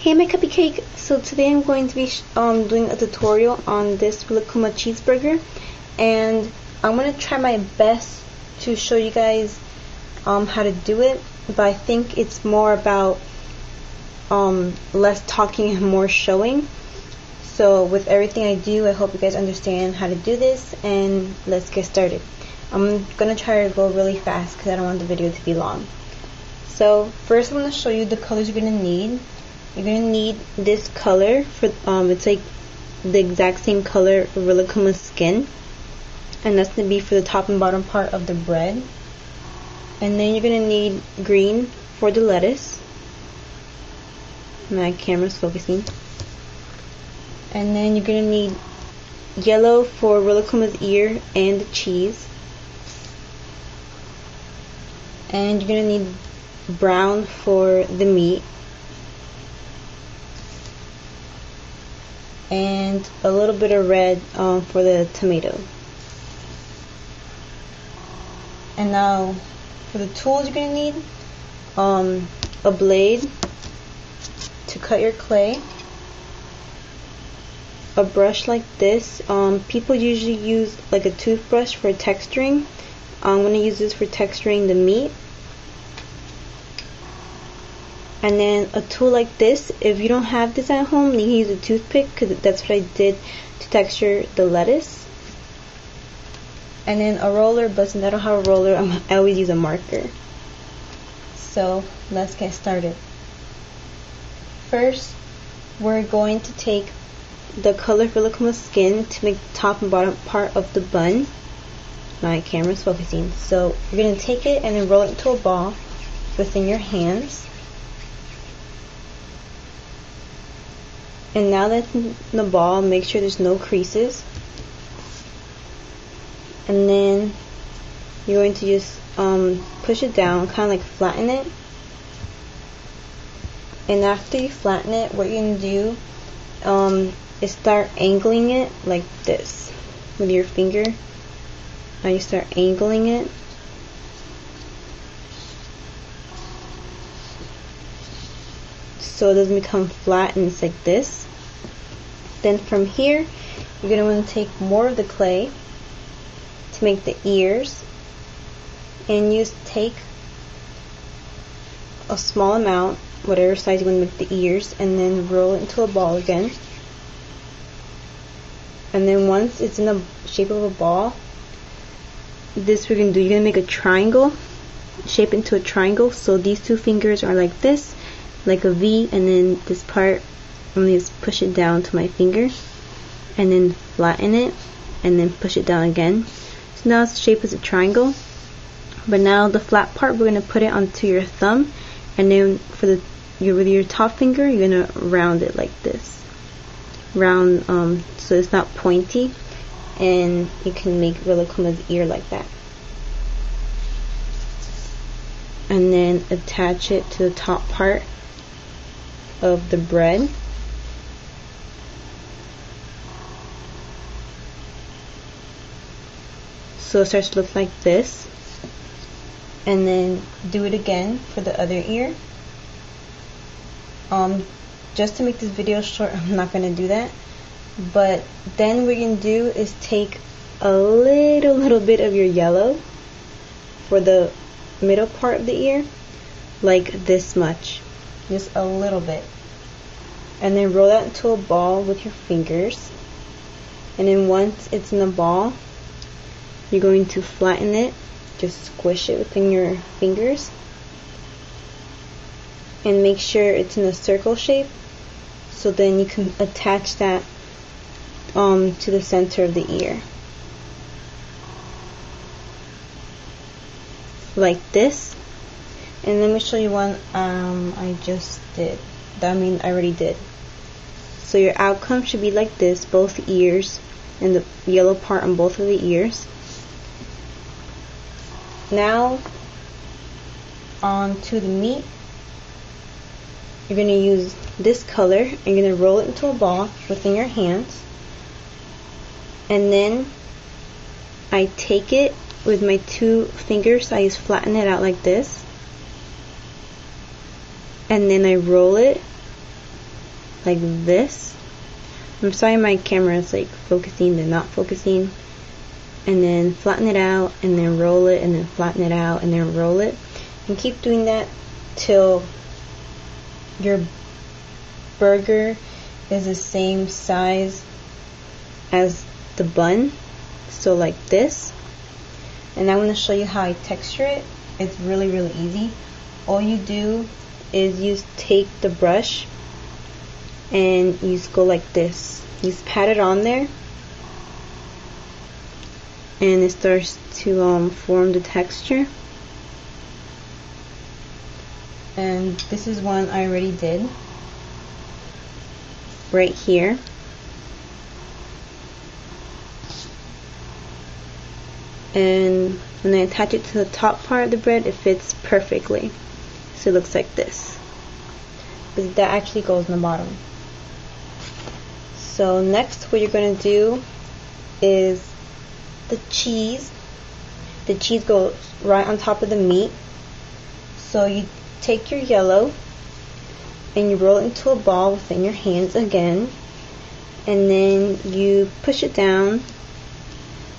Hey my cupcake, so today I'm going to be doing a tutorial on this Rilakkuma cheeseburger, and I'm going to try my best to show you guys how to do it, but I think it's more about less talking and more showing. So with everything I do, I hope you guys understand how to do this, and let's get started. I'm going to try to go really fast because I don't want the video to be long. So first I'm going to show you the colors you're going to need. You're going to need this color for it's like the exact same color of Rilakkuma's skin, and that's going to be for the top and bottom part of the bread. And then you're going to need green for the lettuce. My camera's focusing. And then you're going to need yellow for Rilakkuma's ear and the cheese. And you're going to need brown for the meat. And a little bit of red for the tomato. And now for the tools you're going to need a blade to cut your clay, a brush like this. People usually use like a toothbrush for texturing. I'm going to use this for texturing the meat. And then a tool like this. If you don't have this at home, you can use a toothpick, because that's what I did to texture the lettuce. And then a roller, but since I don't have a roller, I always use a marker. So let's get started. First, we're going to take the color for Rilakkuma's skin to make the top and bottom part of the bun. My camera's focusing. So you're going to take it and then roll it into a ball within your hands. And now that's in the ball, make sure there's no creases. And then you're going to just push it down, kind of like flatten it. And after you flatten it, what you're going to do is start angling it like this with your finger. Now you start angling it. So it doesn't become flat and it's like this. Then from here, you're going to want to take more of the clay to make the ears, and you just take a small amount, whatever size you want to make the ears, and then roll it into a ball again. And then once it's in the shape of a ball, this we're going to do, you're going to make a triangle, shape it into a triangle. So these two fingers are like this, like a V, and then this part I'm going to just push it down to my finger and then flatten it and then push it down again. So now it's shaped as a triangle, but now the flat part we're going to put it onto your thumb, and then for with your top finger you're going to round it like this, round so it's not pointy, and you can make Rilakkuma's ear like that. And then attach it to the top part of the bread. So it starts to look like this. And then do it again for the other ear. Just to make this video short, I'm not going to do that. But then what you're going to do is take a little bit of your yellow for the middle part of the ear, like this much. Just a little bit. And then roll that into a ball with your fingers. And then once it's in the ball, you're going to flatten it, just squish it within your fingers, and make sure it's in a circle shape, so then you can attach that to the center of the ear, like this. And let me show you one I just did. I already did. So your outcome should be like this, both ears and the yellow part on both of the ears. Now on to the meat. You're going to use this color and you're going to roll it into a ball within your hands. And then I take it with my two fingers, I just flatten it out like this. And then I roll it like this. I'm sorry my camera is like focusing, they're not focusing. And then flatten it out, and then roll it, and then flatten it out, and then roll it. And keep doing that till your burger is the same size as the bun. So like this. And I'm going to show you how I texture it. It's really easy. All you do is you take the brush and you just go like this. You just pat it on there, and it starts to form the texture. And this is one I already did right here. And when I attach it to the top part of the bread, it fits perfectly. So it looks like this. But that actually goes in the bottom. So next what you're going to do is the cheese. The cheese goes right on top of the meat. So you take your yellow and you roll it into a ball within your hands again. And then you push it down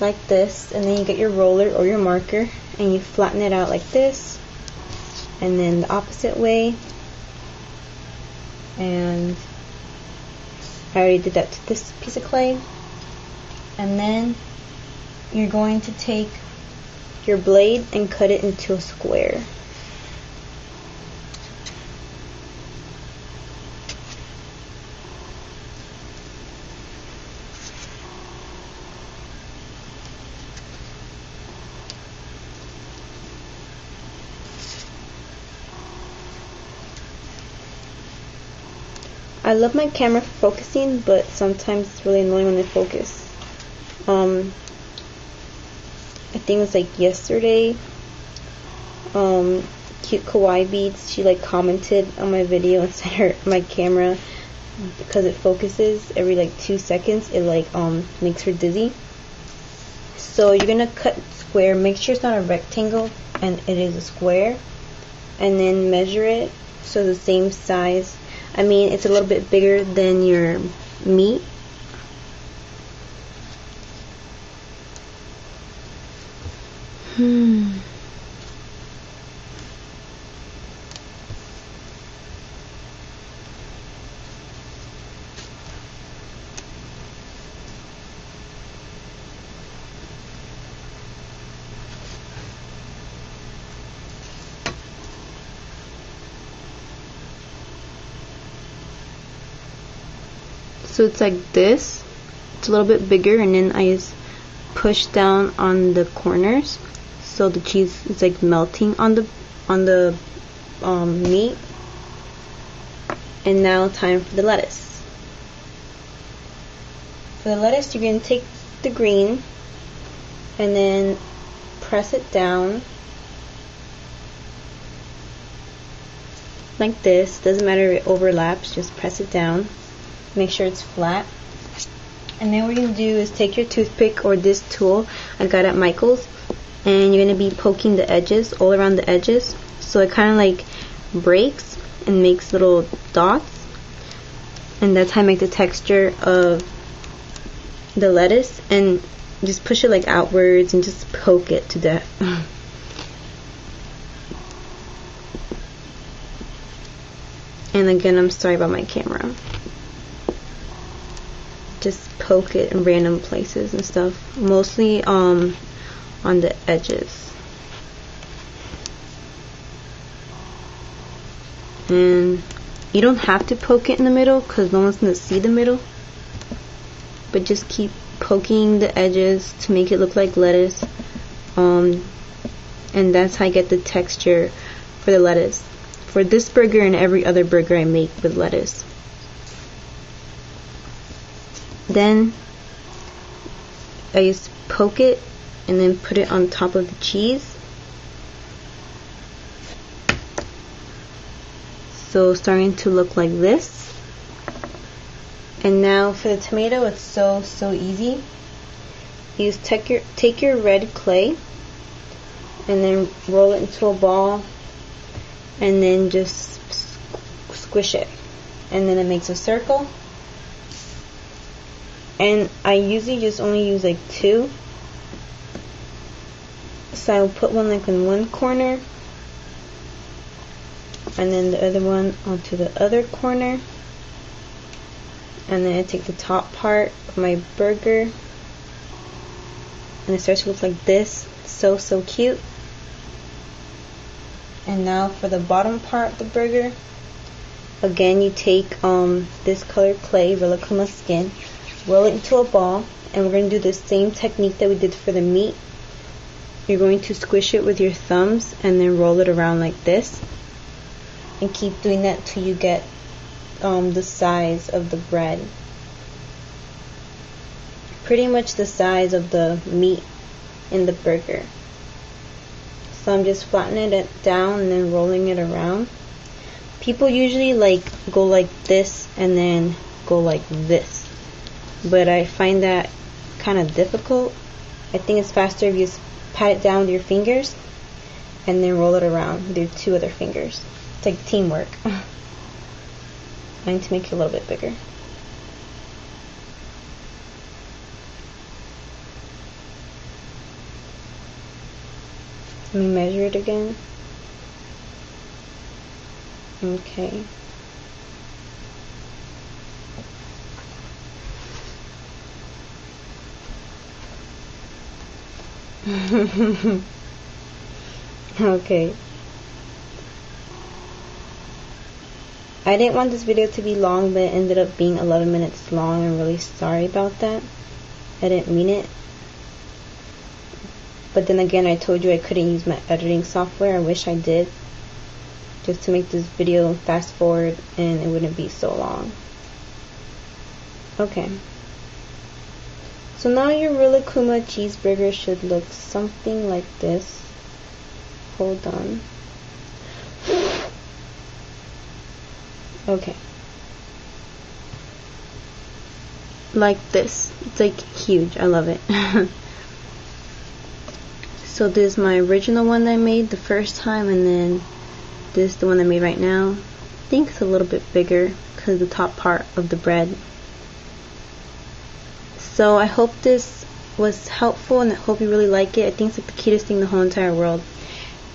like this, and then you get your roller or your marker and you flatten it out like this, and then the opposite way. And I already did that to this piece of clay. And then you're going to take your blade and cut it into a square. I love my camera for focusing, but sometimes it's really annoying when they focus. I think it was like yesterday, Cute Kawaii Beats, she like commented on my video and said my camera, because it focuses every like 2 seconds, it like makes her dizzy. So you're gonna cut square, make sure it's not a rectangle and it is a square, and then measure it so the same size. I mean, it's a little bit bigger than your meat. So it's like this. It's a little bit bigger, and then I just push down on the corners so the cheese is like melting on the meat. And now time for the lettuce. For the lettuce, you're going to take the green and then press it down like this. Doesn't matter if it overlaps, just press it down. Make sure it's flat. And then what you're going to do is take your toothpick or this tool I got at Michael's, and you're going to be poking the edges, all around the edges, so it kind of like breaks and makes little dots. And that's how I make the texture of the lettuce. And just push it like outwards and just poke it to death. And again, I'm sorry about my camera. Just poke it in random places and stuff, mostly on the edges. And you don't have to poke it in the middle because no one's gonna see the middle, but just keep poking the edges to make it look like lettuce. And that's how I get the texture for the lettuce for this burger and every other burger I make with lettuce. Then I just poke it and then put it on top of the cheese. So starting to look like this. And now for the tomato, it's so easy. You just take your red clay and then roll it into a ball and then just squish it. and then it makes a circle. And I usually just only use like 2. So I'll put one like in one corner, and then the other one onto the other corner, and then I take the top part of my burger, and it starts to look like this. So cute. And now for the bottom part of the burger, again you take this colored clay, Rilakkuma skin, roll it into a ball, and we're going to do the same technique that we did for the meat. You're going to squish it with your thumbs and then roll it around like this, and keep doing that till you get the size of the bread, pretty much the size of the meat in the burger. So I'm just flattening it down and then rolling it around. People usually go like this and then go like this, but I find that kind of difficult. I think it's faster if you just pat it down with your fingers and then roll it around with your 2 other fingers. It's like teamwork. I need to make it a little bit bigger. Let me measure it again. Okay. Okay. I didn't want this video to be long, but it ended up being 11 minutes long. I'm really sorry about that. I didn't mean it. But then again, I told you I couldn't use my editing software. I wish I did, just to make this video fast forward and it wouldn't be so long. Okay. So now your Rilakkuma cheeseburger should look something like this. Hold on. Okay. Like this. It's like huge. I love it. So this is my original one that I made the first time, and then this is the one I made right now. I think it's a little bit bigger because of the top part of the bread. So I hope this was helpful, and I hope you really like it. I think it's like the cutest thing in the whole entire world.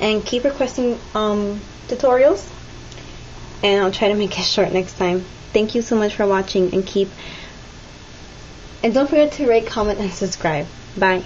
And keep requesting tutorials, and I'll try to make it short next time. Thank you so much for watching, and don't forget to rate, comment, and subscribe. Bye.